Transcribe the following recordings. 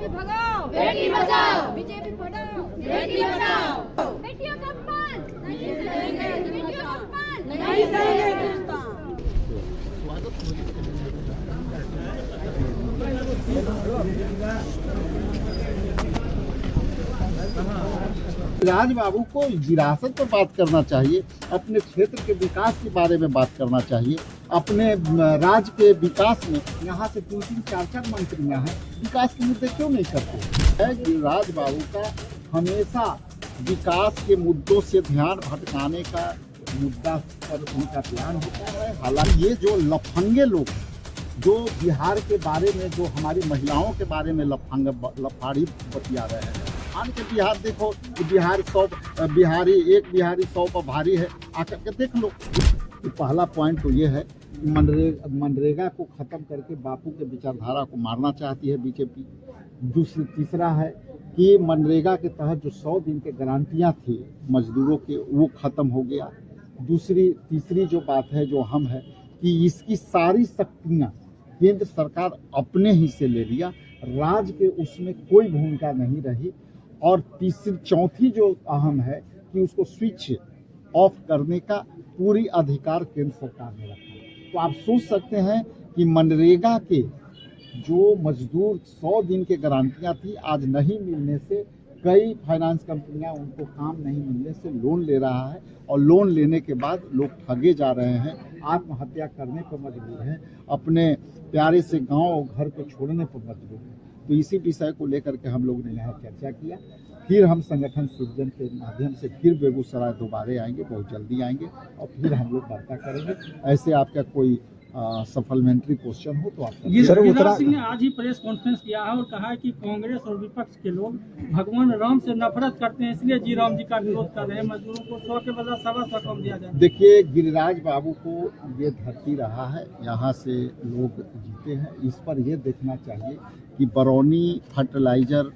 BJP भगाओ, Beti Bachao, BJP पढ़ाओ, बेटी बचाओ, बेटियों का अपमान नहीं सहेंगे, बेटियों का अपमान नहीं सहेंगे। राज बाबू को विरासत पर बात करना चाहिए, अपने क्षेत्र के विकास के बारे में बात करना चाहिए। अपने राज्य के विकास में यहाँ से 3-3, 4-4 मंत्रियाँ हैं, विकास के मुद्दे क्यों नहीं करते हैं? गिरिराज बाबू का हमेशा विकास के मुद्दों से ध्यान भटकाने का मुद्दा पर उनका ध्यान होता है। हालांकि ये जो लफंगे लोग जो बिहार के बारे में, जो हमारी महिलाओं के बारे में लफाड़ी बतिया रहे हैं, आन के बिहार देखो कि बिहार 100 बिहारी, एक बिहारी 100 पर भारी है, आकर के देख लो। पहला पॉइंट तो ये है, मनरेगा को खत्म करके बापू के विचारधारा को मारना चाहती है बीजेपी। तीसरा है कि मनरेगा के तहत जो 100 दिन के गारंटियां थी मजदूरों के, वो खत्म हो गया। तीसरी जो बात है, जो हम है कि इसकी सारी शक्तियां केंद्र सरकार अपने ही से ले लिया, राज्य के उसमें कोई भूमिका नहीं रही। और चौथी जो अहम है कि उसको स्विच ऑफ करने का पूरी अधिकार केंद्र सरकार ने रखा। तो आप सोच सकते हैं कि मनरेगा के जो मजदूर 100 दिन के गारंटियां थी, आज नहीं मिलने से कई फाइनेंस कंपनियां उनको काम नहीं मिलने से लोन ले रहा है, और लोन लेने के बाद लोग ठगे जा रहे हैं, आत्महत्या करने पर मजबूर हैं, अपने प्यारे से गांव और घर को छोड़ने पर मजबूर हैं। तो इसी विषय को लेकर के हम लोगों ने यहाँ चर्चा किया। फिर हम संगठन सृजन के माध्यम से फिर बेगूसराय दोबारा आएंगे, बहुत जल्दी आएंगे, और फिर हम लोग वार्ता करेंगे। ऐसे आपका कोई सप्लीमेंट्री क्वेश्चन हो तो आप। गिरिराज सिंह ने आज ही प्रेस कॉन्फ्रेंस किया है और कहा है कि कांग्रेस और विपक्ष के लोग भगवान राम से नफरत करते हैं, इसलिए जी राम जी का विरोध कर रहे हैं। मजदूरों को 100 के बदला 125 कम दिया जाए। देखिए, गिरिराज बाबू को ये धरती रहा है, यहाँ से लोग जीते हैं। इस पर ये देखना चाहिए कि बरौनी फर्टिलाइजर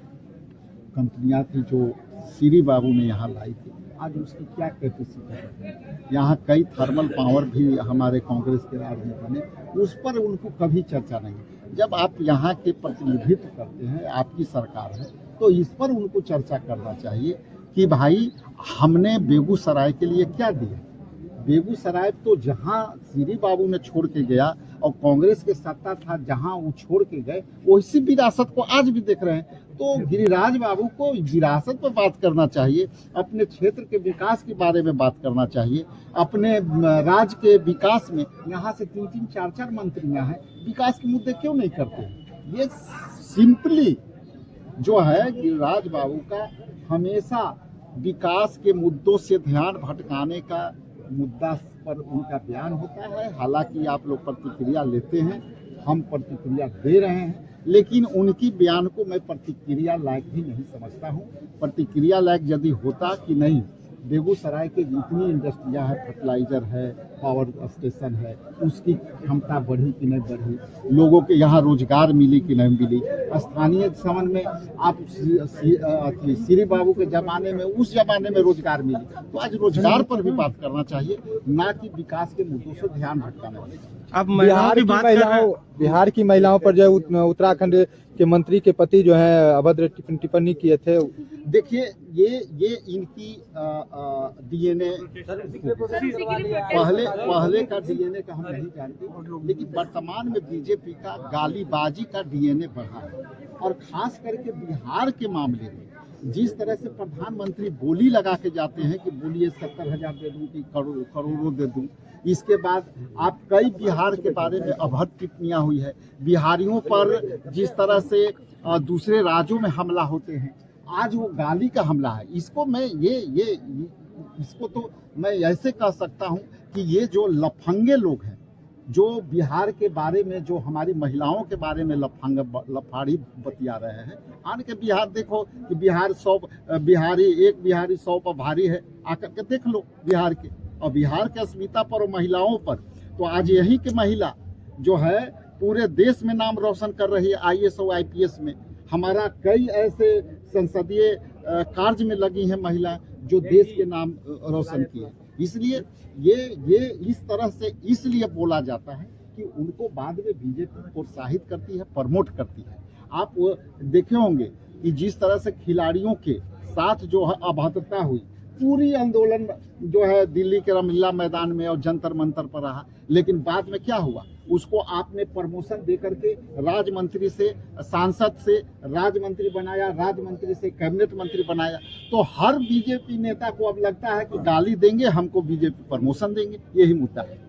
कंपनियां थी जो श्री बाबू ने यहाँ लाई थी, आज उसकी क्या कैपेसिटी है। यहाँ कई थर्मल पावर भी हमारे कांग्रेस के राज में बने, उस पर उनको कभी चर्चा नहीं। जब आप यहाँ के प्रतिनिधित्व करते हैं, आपकी सरकार है, तो इस पर उनको चर्चा करना चाहिए कि भाई हमने बेगूसराय के लिए क्या दिया। बेगूसराय तो जहाँ श्री बाबू ने छोड़ के गया और कांग्रेस के सत्ता था, जहाँ वो छोड़ के गए, वैसी विरासत को आज भी देख रहे हैं। तो गिरिराज बाबू को विरासत पर बात करना चाहिए, अपने क्षेत्र के विकास के बारे में बात करना चाहिए। अपने राज्य के विकास में यहाँ से 3-3, 4-4 मंत्रियां हैं, विकास के मुद्दे क्यों नहीं करते? ये सिंपली जो है, गिरिराज बाबू का हमेशा विकास के मुद्दों से ध्यान भटकाने का मुद्दा पर उनका बयान होता है। हालांकि आप लोग प्रतिक्रिया लेते हैं, हम प्रतिक्रिया दे रहे हैं, लेकिन उनकी बयान को मैं प्रतिक्रिया लायक भी नहीं समझता हूं। प्रतिक्रिया लायक यदि होता कि नहीं, बेगूसराय के जितनी इंडस्ट्रियां हैं, फर्टिलाइजर है, पावर स्टेशन है, उसकी क्षमता बढ़ी कि नहीं बढ़ी, लोगों के यहाँ रोजगार मिली कि नहीं मिली, स्थानीय संबंध में आप श्री बाबू के जमाने में, उस जमाने में रोजगार मिली, तो आज रोजगार पर भी बात करना चाहिए, ना कि विकास के मुद्दों से ध्यान भटकाना चाहिए। अब बिहार की महिलाओं पर जो उत्तराखंड के मंत्री के पति जो है अभद्र टिप्पणी किए थे। देखिए, ये इनकी डीएनए, पहले का डीएनए का हम नहीं जानते, लेकिन वर्तमान में बीजेपी का गालीबाजी का डीएनए बढ़ा है। और खास करके बिहार के मामले में जिस तरह से प्रधानमंत्री बोली लगा के जाते हैं कि बोलिए 70,000 दे दूं कि करोड़ों दे दूं, इसके बाद आप कई बिहार के बारे में अभद्र टिप्पणियां हुई है। बिहारियों पर जिस तरह से दूसरे राज्यों में हमला होते हैं, आज वो गाली का हमला है। इसको मैं इसको तो मैं ऐसे कह सकता हूं कि ये जो लफंगे लोग हैं, जो बिहार के बारे में, जो हमारी महिलाओं के बारे में लफाड़ी बतिया रहे हैं, आन के बिहार देखो कि बिहार 100 बिहारी, एक बिहारी 100 पर भारी है, आकर के देख लो बिहार के, और बिहार के अस्मिता पर और महिलाओं पर। तो आज यही की महिला जो है पूरे देश में नाम रोशन कर रही है, IAS और IPS में। हमारा कई ऐसे संसदीय कार्य में लगी हैं महिला जो देश के नाम रोशन किए। इसलिए ये इस तरह से इसलिए बोला जाता है कि उनको बाद में बीजेपी प्रोत्साहित करती है, प्रमोट करती है। आप देखे होंगे कि जिस तरह से खिलाड़ियों के साथ जो है अभद्रता हुई, पूरी आंदोलन जो है दिल्ली के रामलीला मैदान में और जंतर मंतर पर रहा, लेकिन बाद में क्या हुआ, उसको आपने प्रमोशन दे करके राज्य मंत्री से, सांसद से राज्य मंत्री बनाया, राज्य मंत्री से कैबिनेट मंत्री बनाया। तो हर बीजेपी नेता को अब लगता है कि गाली देंगे हमको बीजेपी प्रमोशन देंगे, यही मुद्दा है।